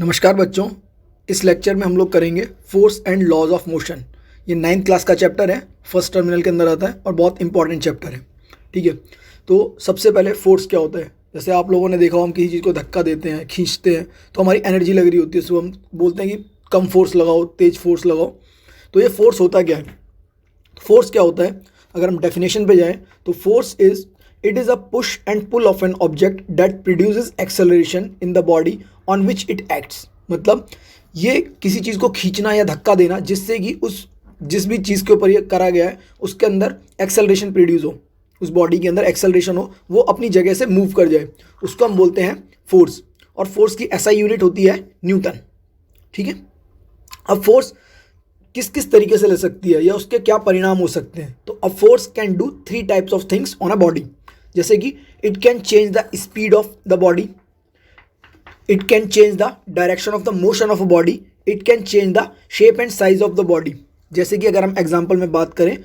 नमस्कार बच्चों, इस लेक्चर में हम लोग करेंगे force and laws of motion. ये 9th क्लास का चैप्टर है, फर्स्ट टर्मिनल के अंदर आता है और बहुत इंपॉर्टेंट चैप्टर है। ठीक है, तो सबसे पहले फोर्स क्या होता है। जैसे आप लोगों ने देखा हो, हम किसी चीज़ को धक्का देते हैं, खींचते हैं तो हमारी एनर्जी लग रही होती है, उसको हम बोलते हैं कि कम फोर्स लगाओ, तेज फोर्स लगाओ। तो ये फोर्स होता क्या है, फोर्स क्या होता है, अगर हम डेफिनेशन पे जाएं तो force it is a push and pull of an object that produces acceleration in the body on which it acts. मतलब ये किसी चीज़ को खींचना या धक्का देना जिससे कि जिस भी चीज़ के ऊपर ये करा गया है उसके अंदर एक्सेलरेशन प्रोड्यूस हो, उस बॉडी के अंदर एक्सेलरेशन हो, वो अपनी जगह से मूव कर जाए, उसको हम बोलते हैं फोर्स। और फोर्स की एसआई यूनिट होती है न्यूटन। ठीक है, अब फोर्स किस किस तरीके से ले सकती है या उसके क्या परिणाम हो सकते हैं। तो a force can do 3 types of things on a body. जैसे कि it can change the speed of the body, it can change the direction of the motion of a body, it can change the shape and size of the body. जैसे कि अगर हम example में बात करें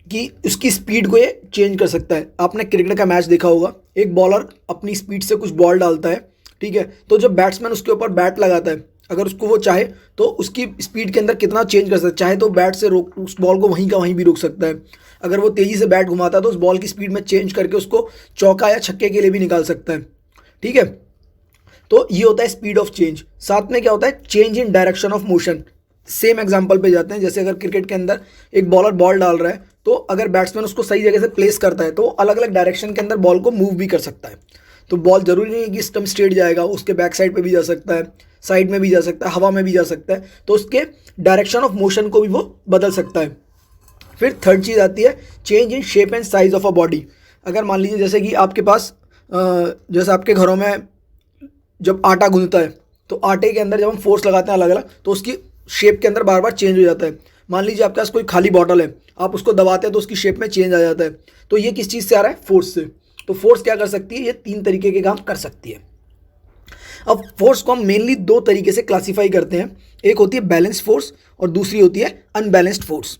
कि उसकी स्पीड को ये चेंज कर सकता है। आपने क्रिकेट का मैच देखा होगा, एक बॉलर अपनी स्पीड से कुछ बॉल डालता है, ठीक है, तो जब बैट्समैन उसके ऊपर बैट लगाता है, अगर उसको वो चाहे तो उसकी स्पीड के अंदर कितना चेंज कर सकता है। चाहे तो बैट से रोक, उस बॉल को वहीं का वहीं भी रोक सकता है। अगर वो तेज़ी से बैट घुमाता है तो उस बॉल की स्पीड में चेंज करके उसको चौका या छक्के के लिए भी निकाल सकता है। ठीक है, तो ये होता है स्पीड ऑफ चेंज। साथ में क्या होता है, change in direction of motion. Same example पे जाते हैं। जैसे अगर क्रिकेट के अंदर एक बॉलर बॉल डाल रहा है तो अगर बैट्समैन उसको सही जगह से प्लेस करता है तो अलग अलग डायरेक्शन के अंदर बॉल को मूव भी कर सकता है। तो बॉल जरूरी नहीं है कि स्टंप स्ट्रेट जाएगा, उसके बैक साइड पे भी जा सकता है, साइड में भी जा सकता है, हवा में भी जा सकता है। तो उसके डायरेक्शन ऑफ मोशन को भी वो बदल सकता है। फिर थर्ड चीज़ आती है change in shape and size of a body. अगर मान लीजिए जैसे कि आपके पास जैसे आपके घरों में जब आटा गूंथता है तो आटे के अंदर जब हम फोर्स लगाते हैं अलग अलग तो उसकी शेप के अंदर बार बार चेंज हो जाता है। मान लीजिए आपके पास कोई खाली बॉटल है, आप उसको दबाते हैं तो उसकी शेप में चेंज आ जाता है। तो ये किस चीज़ से आ रहा है, फोर्स से। तो फोर्स क्या कर सकती है, ये 3 तरीके के काम कर सकती है। अब फोर्स को हम मेनली 2 तरीके से क्लासीफाई करते हैं। एक होती है बैलेंस फोर्स और दूसरी होती है अनबैलेंस्ड फोर्स।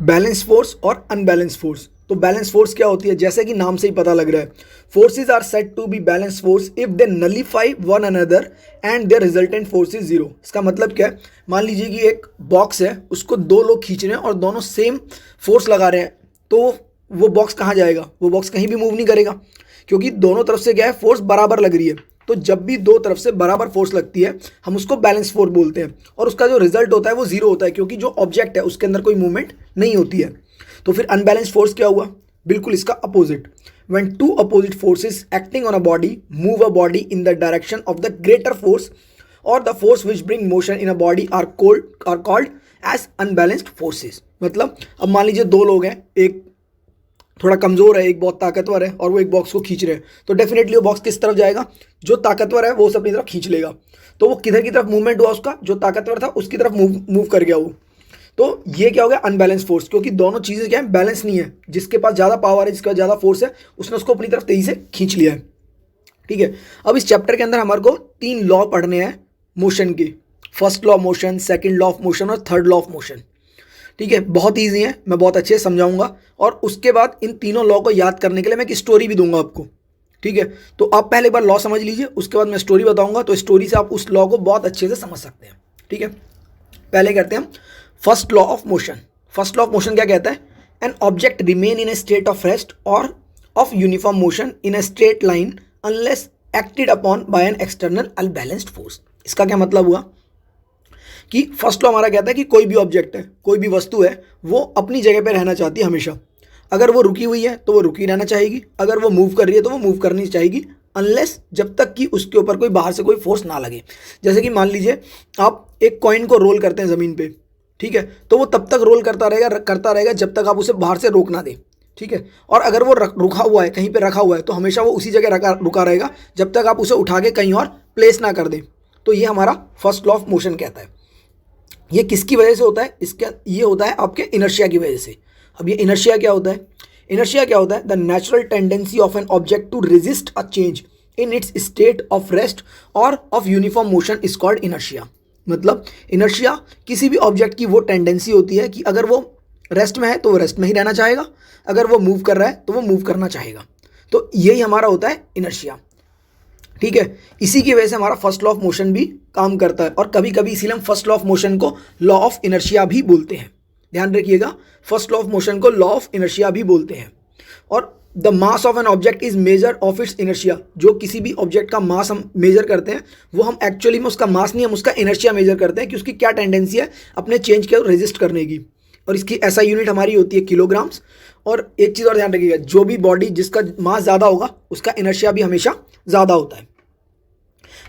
बैलेंस फोर्स और अनबैलेंस फोर्स। तो बैलेंस फोर्स क्या होती है, जैसे कि नाम से ही पता लग रहा है, forces are said to be balance force if they nullify one another and their resultant force is zero. इसका मतलब क्या है, मान लीजिए कि एक बॉक्स है, उसको 2 लोग खींच रहे हैं और दोनों सेम फोर्स लगा रहे हैं, तो वो बॉक्स कहाँ जाएगा, वो बॉक्स कहीं भी मूव नहीं करेगा, क्योंकि दोनों तरफ से क्या है, फोर्स बराबर लग रही है। तो जब भी 2 तरफ से बराबर फोर्स लगती है हम उसको बैलेंस फोर्स बोलते हैं, और उसका जो रिजल्ट होता है वो जीरो होता है, क्योंकि जो ऑब्जेक्ट है उसके अंदर कोई मूवमेंट नहीं होती है। तो फिर अनबैलेंस्ड फोर्स क्या हुआ, बिल्कुल इसका opposite. When 2 opposite forces acting on a body move a body in the direction of the greater force और the force which bring motion in a body are called as unbalanced forces. मतलब अब मान लीजिए 2 लोग हैं, एक थोड़ा कमज़ोर है, एक बहुत ताकतवर है, और वो एक बॉक्स को खींच रहे हैं, तो डेफिनेटली वो बॉक्स किस तरफ जाएगा, जो ताकतवर है वो उसे अपनी तरफ खींच लेगा। तो वो किधर की तरफ मूवमेंट हुआ, उसका जो ताकतवर था उसकी तरफ मूव कर गया वो। तो ये क्या हो गया, अनबैलेंस फोर्स, क्योंकि दोनों चीज़ें क्या है, बैलेंस नहीं है। जिसके पास ज़्यादा पावर है, जिसके पास ज़्यादा फोर्स है, उसने उसको अपनी तरफ तेजी से खींच लिया है। ठीक है, अब इस चैप्टर के अंदर हमारे को 3 लॉ पढ़ने हैं मोशन के। First law of motion, second law of motion और थर्ड लॉ ऑफ मोशन। ठीक है, बहुत ईजी है, मैं बहुत अच्छे से समझाऊंगा। और उसके बाद इन तीनों लॉ को याद करने के लिए मैं एक स्टोरी भी दूंगा आपको। ठीक है, तो आप पहले एक बार लॉ समझ लीजिए, उसके बाद मैं स्टोरी बताऊंगा, तो स्टोरी से आप उस लॉ को बहुत अच्छे से समझ सकते हैं। ठीक है, पहले करते हैं first law of motion. First law of motion क्या कहता है, an object remain in a state of rest और of uniform motion in a straight line unless acted upon by an external unbalanced force. इसका क्या मतलब हुआ कि first law हमारा कहता है कि कोई भी ऑब्जेक्ट है, कोई भी वस्तु है, वो अपनी जगह पे रहना चाहती है हमेशा। अगर वो रुकी हुई है तो वो रुकी रहना चाहेगी, अगर वो मूव कर रही है तो वो मूव करनी चाहेगी, अनलेस जब तक कि उसके ऊपर कोई बाहर से कोई फोर्स ना लगे। जैसे कि मान लीजिए आप एक कॉइन को रोल करते हैं ज़मीन पे, ठीक है, तो वो तब तक रोल करता रहेगा जब तक आप उसे बाहर से रोक ना दें। ठीक है, और अगर वो रुका हुआ है, कहीं पे रखा हुआ है, तो हमेशा वो उसी जगह रुका रहेगा जब तक आप उसे उठा के कहीं और प्लेस ना कर दें। तो ये हमारा फर्स्ट लॉ ऑफ मोशन कहता है। ये किसकी वजह से होता है, इसका ये होता है आपके इनर्शिया की वजह से। अब ये इनर्शिया क्या होता है, इनर्शिया क्या होता है, the natural tendency of an object to resist a change in its state of rest और of uniform motion is called inertia. मतलब इनर्शिया किसी भी ऑब्जेक्ट की वो टेंडेंसी होती है कि अगर वो रेस्ट में है तो वो रेस्ट में ही रहना चाहेगा, अगर वो मूव कर रहा है तो वो मूव करना चाहेगा। तो यही हमारा होता है इनर्शिया। ठीक है, इसी की वजह से हमारा फर्स्ट लॉ ऑफ मोशन भी काम करता है, और कभी कभी इसीलिए हम फर्स्ट लॉ ऑफ मोशन को लॉ ऑफ इनर्शिया भी बोलते हैं। ध्यान रखिएगा, फर्स्ट लॉ ऑफ मोशन को लॉ ऑफ इनर्शिया भी बोलते हैं। और the mass of an object is measure of its inertia, जो किसी भी ऑब्जेक्ट का मास हम मेजर करते हैं वो हम एक्चुअली में उसका मास नहीं, हम उसका इनर्शिया मेजर करते हैं कि उसकी क्या टेंडेंसी है अपने चेंज के रेजिस्ट करने की। और इसकी ऐसा यूनिट हमारी होती है किलोग्राम्स। और एक चीज़ और ध्यान रखिएगा, जो भी बॉडी जिसका मास ज़्यादा होगा उसका इनर्शिया भी हमेशा ज़्यादा होता है।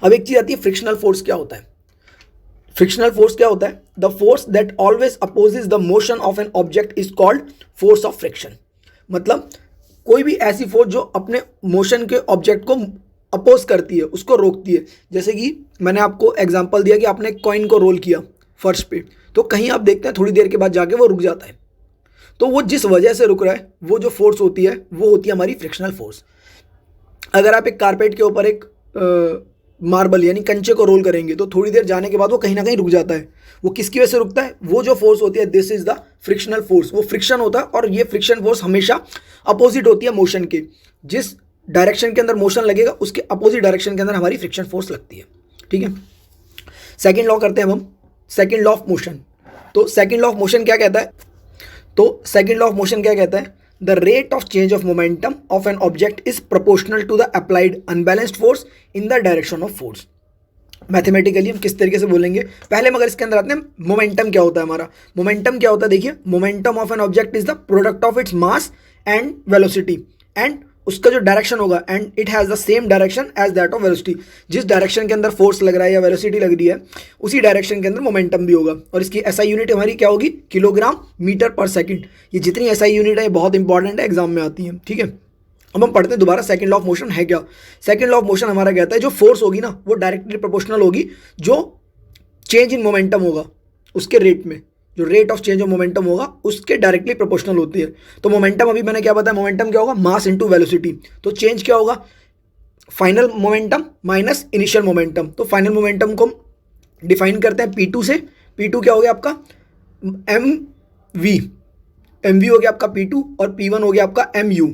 अब एक चीज़ आती है फ्रिक्शनल फोर्स क्या होता है। फ्रिक्शनल फोर्स क्या होता है? The force that always opposes the motion of an object is called force of friction. मतलब कोई भी ऐसी फोर्स जो अपने मोशन के ऑब्जेक्ट को अपोज करती है, उसको रोकती है। जैसे कि मैंने आपको एग्जांपल दिया कि आपने एक कॉइन को रोल किया फर्श पे, तो कहीं आप देखते हैं थोड़ी देर के बाद जाके वो रुक जाता है। तो वो जिस वजह से रुक रहा है, वो जो फोर्स होती है वो होती है हमारी फ्रिक्शनल फोर्स। अगर आप एक कारपेट के ऊपर एक मार्बल यानी कंचे को रोल करेंगे तो थोड़ी देर जाने के बाद वो कहीं ना कहीं रुक जाता है। वो किसकी वजह से रुकता है? वो जो फोर्स होती है, this is the frictional force. वो फ्रिक्शन होता है, और ये फ्रिक्शन फोर्स हमेशा अपोजिट होती है मोशन के। जिस डायरेक्शन के अंदर मोशन लगेगा उसके अपोजिट डायरेक्शन के अंदर हमारी फ्रिक्शन फोर्स लगती है। ठीक है, सेकेंड लॉ करते हैं हम सेकेंड लॉ ऑफ मोशन। तो सेकेंड लॉ ऑफ मोशन क्या कहता है? सेकेंड लॉ ऑफ मोशन क्या कहता है? The rate of change of momentum of an object is proportional to the applied unbalanced force in the direction of force. Mathematically हम किस तरीके से बोलेंगे, पहले मगर इसके अंदर आते हैं मोमेंटम क्या होता है हमारा। मोमेंटम क्या होता है? देखिए, momentum of an object is the product of its mass and velocity, and उसका जो डायरेक्शन होगा, and it has the same direction as that of velocity. जिस डायरेक्शन के अंदर फोर्स लग रहा है या वेलोसिटी लग रही है, उसी डायरेक्शन के अंदर मोमेंटम भी होगा। और इसकी एसआई यूनिट हमारी क्या होगी? Kilogram metre per second. ये जितनी एसआई यूनिट है ये बहुत इंपॉर्टेंट है, एग्जाम में आती है। ठीक है, अब हम पढ़ते हैं दोबारा सेकंड लॉ ऑफ मोशन है क्या। सेकंड लॉ ऑफ मोशन हमारा कहता है जो फोर्स होगी ना वो डायरेक्टली प्रोपोर्शनल होगी जो चेंज इन मोमेंटम होगा उसके रेट में। जो rate of change of momentum होगा उसके डायरेक्टली प्रोपोर्शनल होती है। तो मोमेंटम अभी मैंने क्या बताया, मोमेंटम क्या होगा? Mass into velocity. तो चेंज क्या होगा? Final momentum minus initial momentum. तो फाइनल मोमेंटम को डिफाइन करते हैं P2 से। P2 क्या हो गया आपका? mv। mv हो गया आपका P2, और P1 हो गया आपका mu।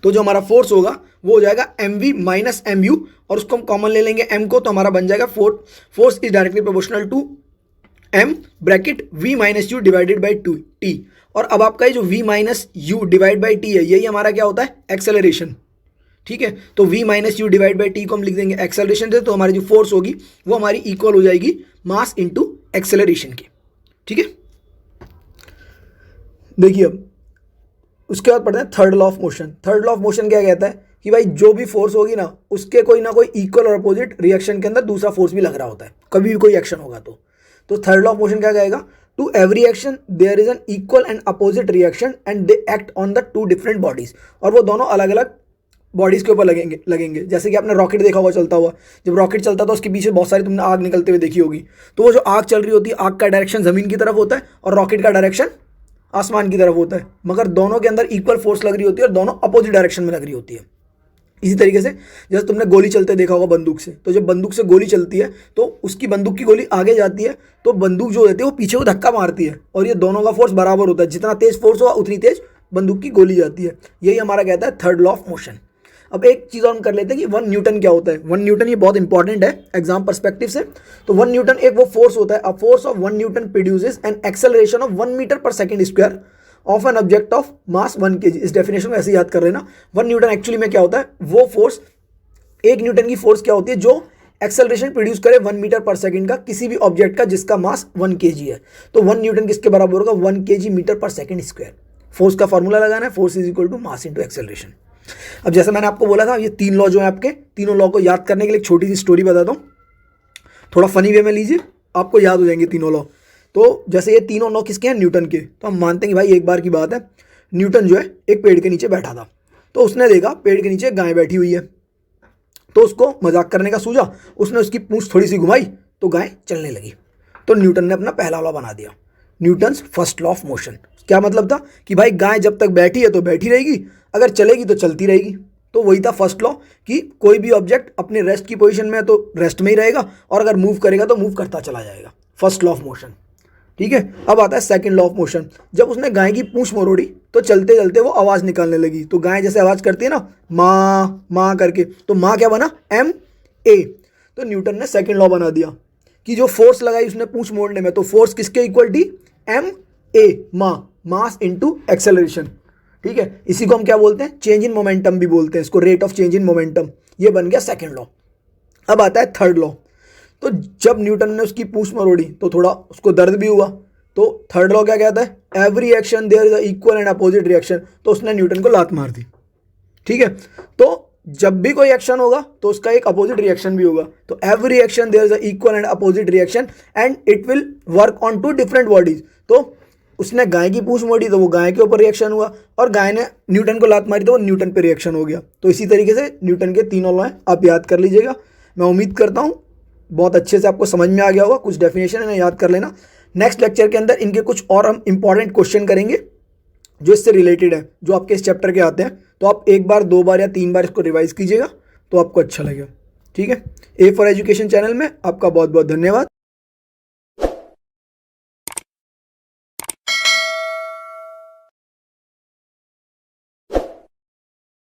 तो जो हमारा फोर्स होगा वो हो जाएगा mv माइनस mu, और उसको हम कॉमन ले लेंगे m को, तो हमारा बन जाएगा force is directly proportional to m bracket v minus u divided by t। और अब आपका ये जो v minus u divide by t है, यही हमारा क्या होता है? एक्सेलरेशन। ठीक है, तो v minus u divide by t को हम लिख देंगे एक्सेलरेशन से। तो हमारी जो फोर्स होगी वो हमारी इक्वल हो जाएगी मास इंटू एक्सेलरेशन के। ठीक है, देखिए अब उसके बाद पढ़ते हैं third law of motion. Third law of motion क्या कहता है कि भाई जो भी फोर्स होगी ना उसके कोई ना कोई इक्वल और अपोजिट रिएक्शन के अंदर दूसरा फोर्स भी लग रहा होता है, कभी भी कोई एक्शन होगा तो थर्ड लॉ ऑफ मोशन क्या कहेगा? To every action there is an equal and opposite reaction and they act on the two different bodies. और वो दोनों अलग अलग बॉडीज के ऊपर लगेंगे। जैसे कि आपने रॉकेट देखा हुआ चलता हुआ, जब रॉकेट चलता था उसके पीछे बहुत सारी तुमने आग निकलते हुए देखी होगी। तो वो जो आग चल रही होती है, आग का डायरेक्शन जमीन की तरफ होता है और रॉकेट का डायरेक्शन आसमान की तरफ होता है, मगर दोनों के अंदर इक्वल फोर्स लग रही होती है और दोनों अपोजिट डायरेक्शन में लग रही होती है। इसी तरीके से जैसे तुमने गोली चलते देखा होगा बंदूक से, तो जब बंदूक से गोली चलती है तो उसकी बंदूक की गोली आगे जाती है तो बंदूक जो रहती है वो पीछे को धक्का मारती है, और ये दोनों का फोर्स बराबर होता है। जितना तेज फोर्स होगा उतनी तेज बंदूक की गोली जाती है। यही हमारा कहता है थर्ड लॉ ऑफ मोशन। अब एक चीज़ और हम कर लेते हैं कि 1 न्यूटन क्या होता है। 1 न्यूटन ये बहुत इंपॉर्टेंट है एग्जाम पर्सपेक्टिव से। तो 1 न्यूटन एक वो फोर्स होता है, a force of 1 newton produces an acceleration of 1 metre per second square of an object of mass 1 kg। इस डेफिनेशन को ऐसे याद कर लेना। 1 न्यूटन एक्चुअली में क्या होता है? वो फोर्स, 1 न्यूटन की फोर्स क्या होती है जो एक्सेलरेशन प्रोड्यूस करे 1 मीटर पर सेकंड का किसी भी ऑब्जेक्ट का जिसका मास 1 kg है। तो 1 न्यूटन किसके बराबर होगा? 1 kg metre per second square. Force का फॉर्मूला लगाना है, force is equal to mass into acceleration. अब जैसे मैंने आपको बोला था, ये 3 लॉ जो है आपके, तीनों लॉ को याद करने के लिए एक छोटी सी स्टोरी बताता हूँ, थोड़ा फनी वे में लीजिए, आपको याद हो जाएंगे तीनों लॉ। तो जैसे ये तीनों लॉ किसके हैं? न्यूटन के। तो हम मानते हैं कि भाई एक बार की बात है, न्यूटन जो है एक पेड़ के नीचे बैठा था, तो उसने देखा पेड़ के नीचे गाय बैठी हुई है, तो उसको मजाक करने का सूझा, उसने उसकी पूंछ थोड़ी सी घुमाई तो गाय चलने लगी। तो न्यूटन ने अपना पहला लॉ बना दिया, Newton's first law of motion. क्या मतलब था कि भाई गाय जब तक बैठी है तो बैठी रहेगी, अगर चलेगी तो चलती रहेगी। तो वही था फर्स्ट लॉ कि कोई भी ऑब्जेक्ट अपने रेस्ट की पोजीशन में है तो रेस्ट में ही रहेगा, और अगर मूव करेगा तो मूव करता चला जाएगा। First law of motion. ठीक है। अब आता है सेकंड लॉ ऑफ मोशन। जब उसने गाय की पूंछ मरोड़ी तो चलते चलते वो आवाज़ निकालने लगी। तो गाय जैसे आवाज़ करती है ना माँ माँ करके, तो माँ क्या बना एम ए। तो न्यूटन ने सेकंड लॉ बना दिया कि जो फोर्स लगाई उसने पूंछ मोड़ने में, तो फोर्स किसके इक्वल थी m a mass into acceleration. ठीक है, इसी को हम क्या बोलते हैं चेंज इन मोमेंटम भी बोलते हैं इसको, rate of change in momentum. ये बन गया सेकंड लॉ। अब आता है थर्ड लॉ। तो जब न्यूटन ने उसकी पूंछ मरोड़ी तो थोड़ा उसको दर्द भी हुआ। तो थर्ड लॉ क्या कहता है every action there is equal and opposite reaction. तो उसने न्यूटन को लात मार दी। ठीक है, तो जब भी कोई एक्शन होगा तो उसका एक अपोजिट रिएक्शन भी होगा। तो every action there is equal and opposite reaction and it will work on two different bodies. तो उसने गाय की पूंछ मोड़ी तो वो गाय के ऊपर रिएक्शन हुआ, और गाय ने न्यूटन को लात मारी तो वो न्यूटन पे रिएक्शन हो गया। तो इसी तरीके से न्यूटन के तीनों लॉ हैं, आप याद कर लीजिएगा। मैं उम्मीद करता हूँ बहुत अच्छे से आपको समझ में आ गया होगा। कुछ डेफिनेशन है ना याद कर लेना। नेक्स्ट लेक्चर के अंदर इनके कुछ और हम इंपॉर्टेंट क्वेश्चन करेंगे जो इससे रिलेटेड है, जो आपके इस चैप्टर के आते हैं। तो आप एक बार, दो बार या तीन बार इसको रिवाइज कीजिएगा तो आपको अच्छा लगेगा। ठीक है, ए फॉर एजुकेशन चैनल में आपका बहुत बहुत धन्यवाद।